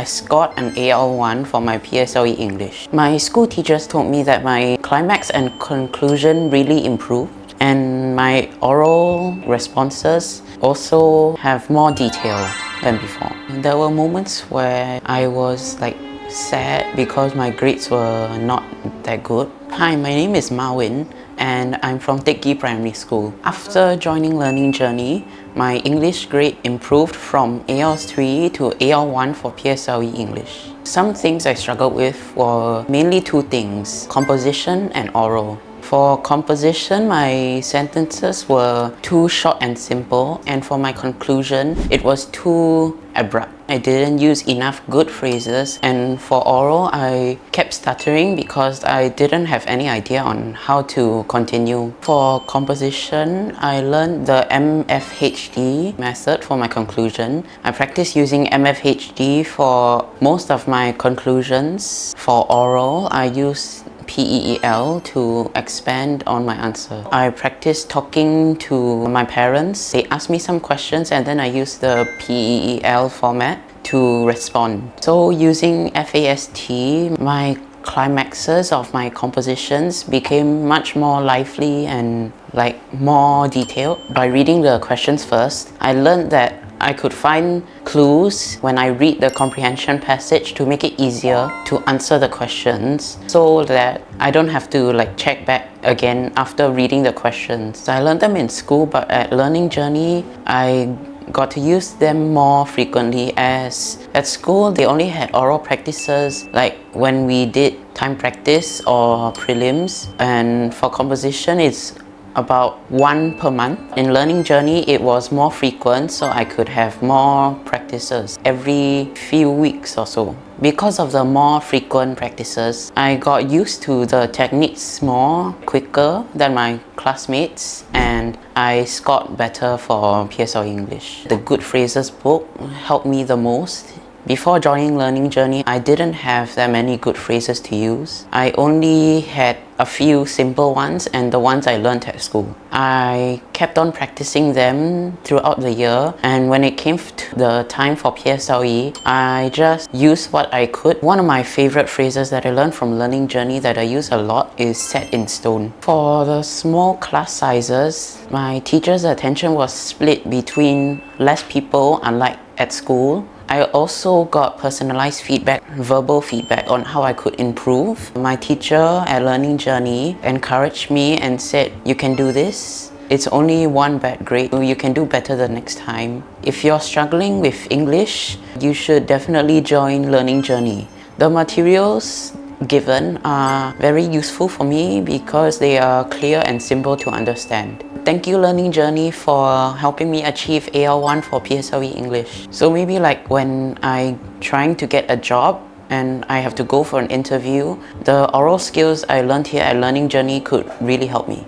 I scored an AL1 for my PSLE English. My school teachers told me that my climax and conclusion really improved, and my oral responses also have more detail than before. There were moments where I was sad because my grades were not that good. Hi, my name is Marwin and I'm from Teck Ghee Primary School. After joining Learning Journey, my English grade improved from AL3 to AL1 for PSLE English. Some things I struggled with were mainly two things: composition and oral. For composition, my sentences were too short and simple, and for my conclusion, it was too abrupt. I didn't use enough good phrases, and for oral, I kept stuttering because I didn't have any idea on how to continue. For composition, I learned the MFHD method for my conclusion. I practiced using MFHD for most of my conclusions. For oral, I used PEEL to expand on my answer. I practiced talking to my parents. They asked me some questions and then I used the PEEL format to respond. So using FAST, my climaxes of my compositions became much more lively and more detailed. By reading the questions first, I learned that I could find clues when I read the comprehension passage to make it easier to answer the questions, so that I don't have to check back again after reading the questions. I learned them in school, but at Learning Journey, I got to use them more frequently, as at school they only had oral practices when we did time practice or prelims, and for composition it's about one per month. In Learning Journey, it was more frequent, so I could have more practices every few weeks or so. Because of the more frequent practices, I got used to the techniques more quicker than my classmates, and I scored better for PSLE English. The Good Phrases book helped me the most. Before joining Learning Journey, I didn't have that many good phrases to use. I only had a few simple ones and the ones I learned at school. I kept on practicing them throughout the year, and when it came to the time for PSLE, I just used what I could. One of my favorite phrases that I learned from Learning Journey that I use a lot is "set in stone." For the small class sizes, my teacher's attention was split between less people, unlike at school. I also got personalized feedback, verbal feedback on how I could improve. My teacher at Learning Journey encouraged me and said, "You can do this. It's only one bad grade. You can do better the next time. If you're struggling with English, you should definitely join Learning Journey." The materials given are very useful for me because they are clear and simple to understand. Thank you, Learning Journey, for helping me achieve AL1 for PSLE English. So maybe when I'm trying to get a job and I have to go for an interview, the oral skills I learned here at Learning Journey could really help me.